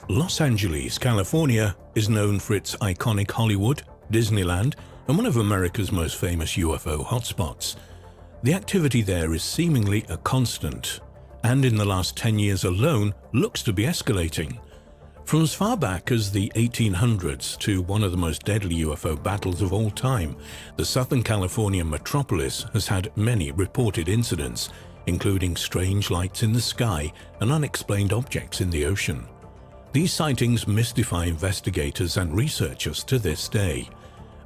Los Angeles, California is known for its iconic Hollywood, Disneyland, and one of America's most famous UFO hotspots. The activity there is seemingly a constant, and in the last 10 years alone looks to be escalating. From as far back as the 1800s to one of the most deadly UFO battles of all time, the Southern California metropolis has had many reported incidents, including strange lights in the sky and unexplained objects in the ocean. These sightings mystify investigators and researchers to this day.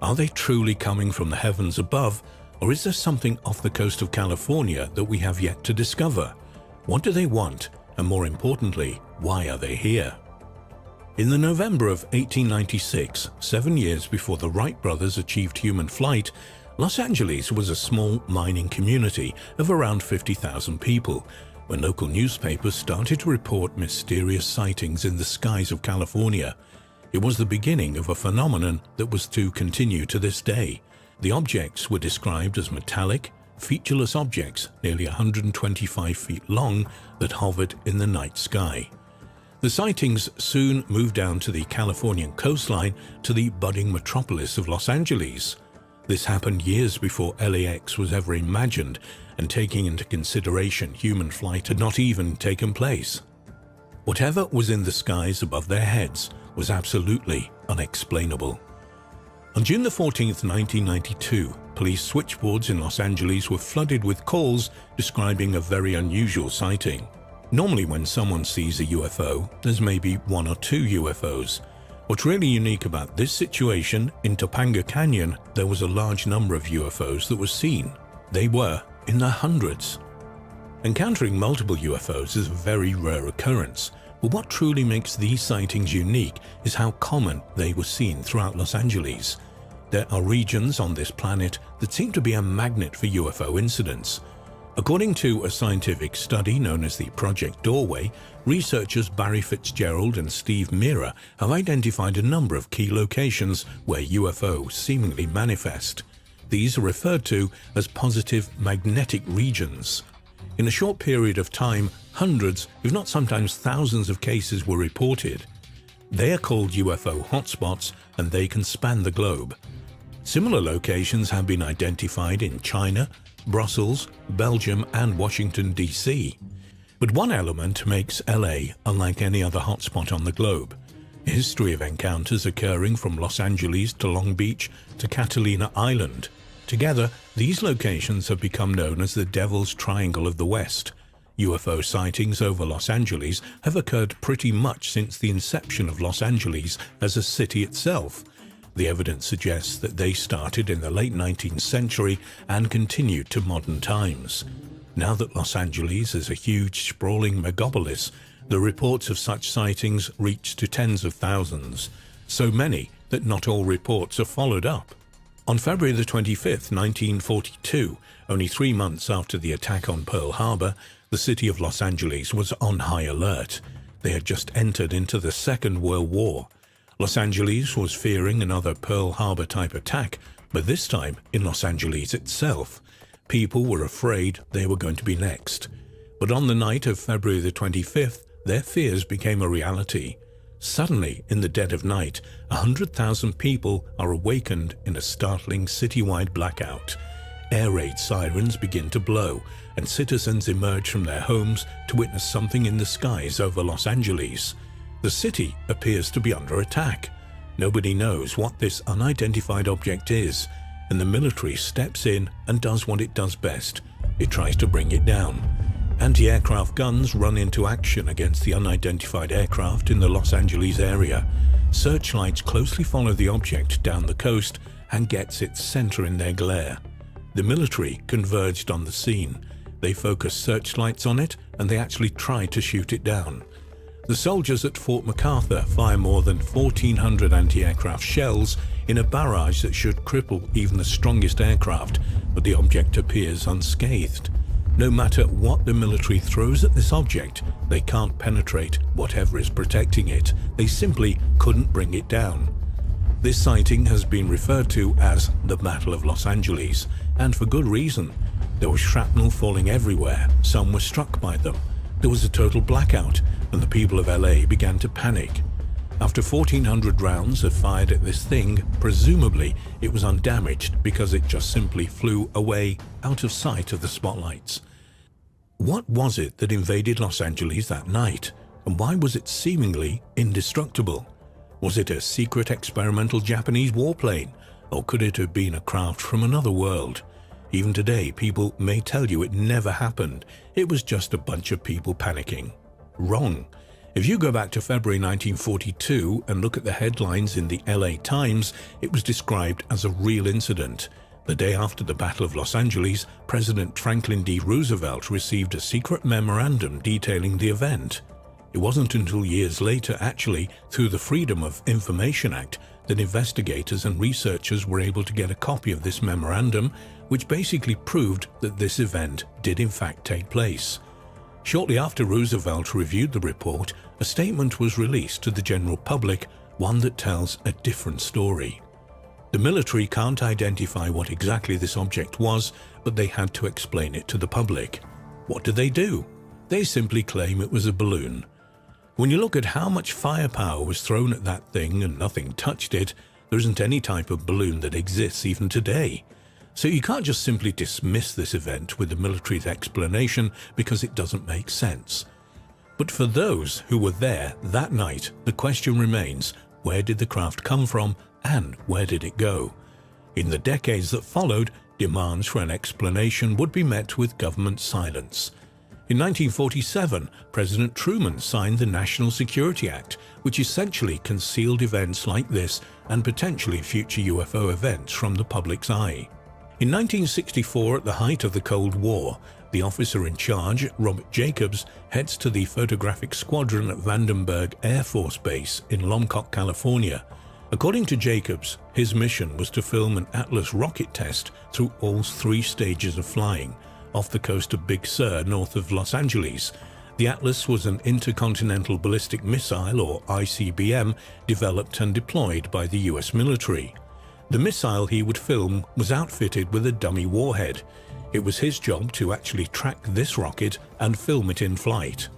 Are they truly coming from the heavens above, or is there something off the coast of California that we have yet to discover? What do they want, and more importantly, why are they here? In the November of 1896, 7 years before the Wright brothers achieved human flight, Los Angeles was a small mining community of around 50,000 people, when local newspapers started to report mysterious sightings in the skies of California. It was the beginning of a phenomenon that was to continue to this day. The objects were described as metallic, featureless objects nearly 125 feet long that hovered in the night sky. The sightings soon moved down to the Californian coastline to the budding metropolis of Los Angeles. This happened years before LAX was ever imagined, and taking into consideration human flight had not even taken place. Whatever was in the skies above their heads was absolutely unexplainable. On June 14, 1992, police switchboards in Los Angeles were flooded with calls describing a very unusual sighting. Normally when someone sees a UFO, there's maybe one or two UFOs. What's really unique about this situation, in Topanga Canyon, there was a large number of UFOs that were seen. They were in the hundreds. Encountering multiple UFOs is a very rare occurrence, but what truly makes these sightings unique is how common they were seen throughout Los Angeles. There are regions on this planet that seem to be a magnet for UFO incidents. According to a scientific study known as the Project Doorway, researchers Barry Fitzgerald and Steve Mira have identified a number of key locations where UFOs seemingly manifest. These are referred to as positive magnetic regions. In a short period of time, hundreds, if not sometimes thousands of cases were reported. They are called UFO hotspots, and they can span the globe. Similar locations have been identified in China, Brussels, Belgium, and Washington, D.C. But one element makes LA unlike any other hotspot on the globe. A history of encounters occurring from Los Angeles to Long Beach to Catalina Island. Together, these locations have become known as the Devil's Triangle of the West. UFO sightings over Los Angeles have occurred pretty much since the inception of Los Angeles as a city itself. The evidence suggests that they started in the late 19th century and continued to modern times. Now that Los Angeles is a huge, sprawling megapolis, the reports of such sightings reach to tens of thousands, so many that not all reports are followed up. On February 25, 1942, only 3 months after the attack on Pearl Harbor, the city of Los Angeles was on high alert. They had just entered into the Second World War. Los Angeles was fearing another Pearl Harbor-type attack, but this time in Los Angeles itself. People were afraid they were going to be next. But on the night of February the 25th, their fears became a reality. Suddenly, in the dead of night, 100,000 people are awakened in a startling citywide blackout. Air raid sirens begin to blow, and citizens emerge from their homes to witness something in the skies over Los Angeles. The city appears to be under attack. Nobody knows what this unidentified object is, and the military steps in and does what it does best. It tries to bring it down. Anti-aircraft guns run into action against the unidentified aircraft in the Los Angeles area. Searchlights closely follow the object down the coast and gets its center in their glare. The military converged on the scene. They focused searchlights on it, and they actually tried to shoot it down. The soldiers at Fort MacArthur fire more than 1,400 anti-aircraft shells in a barrage that should cripple even the strongest aircraft, but the object appears unscathed. No matter what the military throws at this object, they can't penetrate whatever is protecting it. They simply couldn't bring it down. This sighting has been referred to as the Battle of Los Angeles, and for good reason. There was shrapnel falling everywhere. Some were struck by them. There was a total blackout, and the people of LA began to panic. After 1,400 rounds are fired at this thing, presumably it was undamaged because it just simply flew away out of sight of the spotlights. What was it that invaded Los Angeles that night, and why was it seemingly indestructible? Was it a secret experimental Japanese warplane, or could it have been a craft from another world? Even today, people may tell you it never happened. It was just a bunch of people panicking. Wrong. If you go back to February 1942 and look at the headlines in the LA Times, it was described as a real incident. The day after the Battle of Los Angeles, President Franklin D. Roosevelt received a secret memorandum detailing the event. It wasn't until years later, actually, through the Freedom of Information Act, that investigators and researchers were able to get a copy of this memorandum, which basically proved that this event did in fact take place. Shortly after Roosevelt reviewed the report, a statement was released to the general public, one that tells a different story. The military can't identify what exactly this object was, but they had to explain it to the public. What do? They simply claim it was a balloon. When you look at how much firepower was thrown at that thing and nothing touched it, there isn't any type of balloon that exists even today. So you can't just simply dismiss this event with the military's explanation because it doesn't make sense. But for those who were there that night, the question remains, where did the craft come from and where did it go? In the decades that followed, demands for an explanation would be met with government silence. In 1947, President Truman signed the National Security Act, which essentially concealed events like this and potentially future UFO events from the public's eye. In 1964, at the height of the Cold War, the officer in charge, Robert Jacobs, heads to the photographic squadron at Vandenberg Air Force Base in Lompoc, California. According to Jacobs, his mission was to film an Atlas rocket test through all 3 stages of flying, off the coast of Big Sur, north of Los Angeles. The Atlas was an intercontinental ballistic missile, or ICBM, developed and deployed by the US military. The missile he would film was outfitted with a dummy warhead. It was his job to actually track this rocket and film it in flight.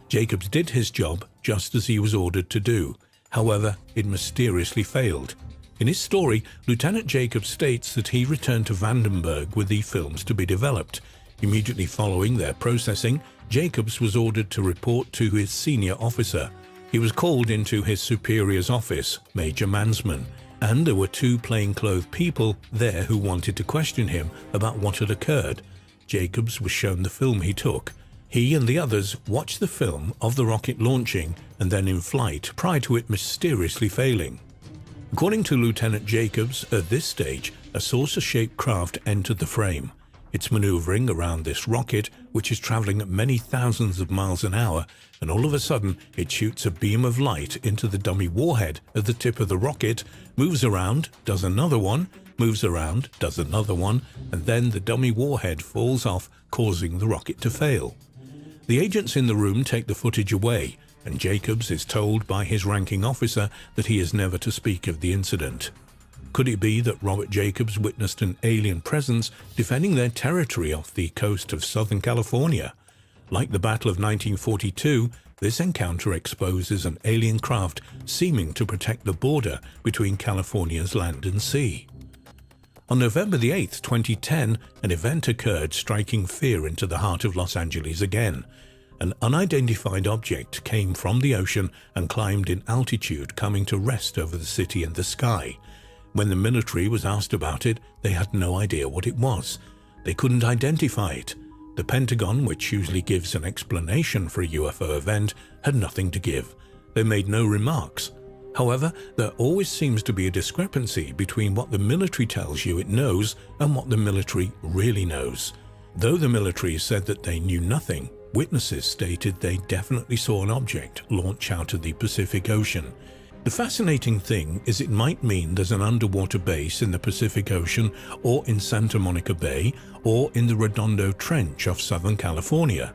Jacobs did his job just as he was ordered to do. However, it mysteriously failed. In his story, Lieutenant Jacobs states that he returned to Vandenberg with the films to be developed. Immediately following their processing, Jacobs was ordered to report to his senior officer. He was called into his superior's office, Major Mansman, and there were 2 plainclothes people there who wanted to question him about what had occurred. Jacobs was shown the film he took. He and the others watched the film of the rocket launching and then in flight prior to it mysteriously failing. According to Lieutenant Jacobs, at this stage, a saucer-shaped craft entered the frame. It's maneuvering around this rocket, which is traveling at many thousands of miles an hour, and all of a sudden it shoots a beam of light into the dummy warhead at the tip of the rocket, moves around, does another one, moves around, does another one, and then the dummy warhead falls off, causing the rocket to fail. The agents in the room take the footage away, and Jacobs is told by his ranking officer that he is never to speak of the incident. Could it be that Robert Jacobs witnessed an alien presence defending their territory off the coast of Southern California? Like the Battle of 1942, this encounter exposes an alien craft seeming to protect the border between California's land and sea. On November the 8th, 2010, an event occurred striking fear into the heart of Los Angeles again. An unidentified object came from the ocean and climbed in altitude, coming to rest over the city and the sky. When the military was asked about it, they had no idea what it was. They couldn't identify it. The Pentagon, which usually gives an explanation for a UFO event, had nothing to give. They made no remarks. However, there always seems to be a discrepancy between what the military tells you it knows and what the military really knows. Though the military said that they knew nothing, witnesses stated they definitely saw an object launch out of the Pacific Ocean. The fascinating thing is it might mean there's an underwater base in the Pacific Ocean or in Santa Monica Bay or in the Redondo Trench off Southern California.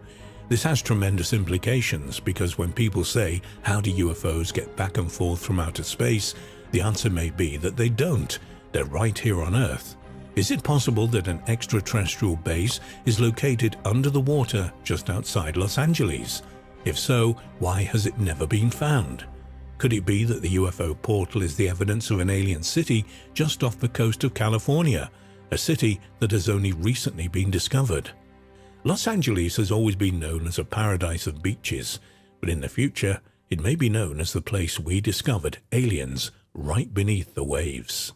This has tremendous implications because when people say, how do UFOs get back and forth from outer space? The answer may be that they don't. They're right here on Earth. Is it possible that an extraterrestrial base is located under the water just outside Los Angeles? If so, why has it never been found? Could it be that the UFO portal is the evidence of an alien city just off the coast of California, a city that has only recently been discovered? Los Angeles has always been known as a paradise of beaches, but in the future, it may be known as the place we discovered aliens right beneath the waves.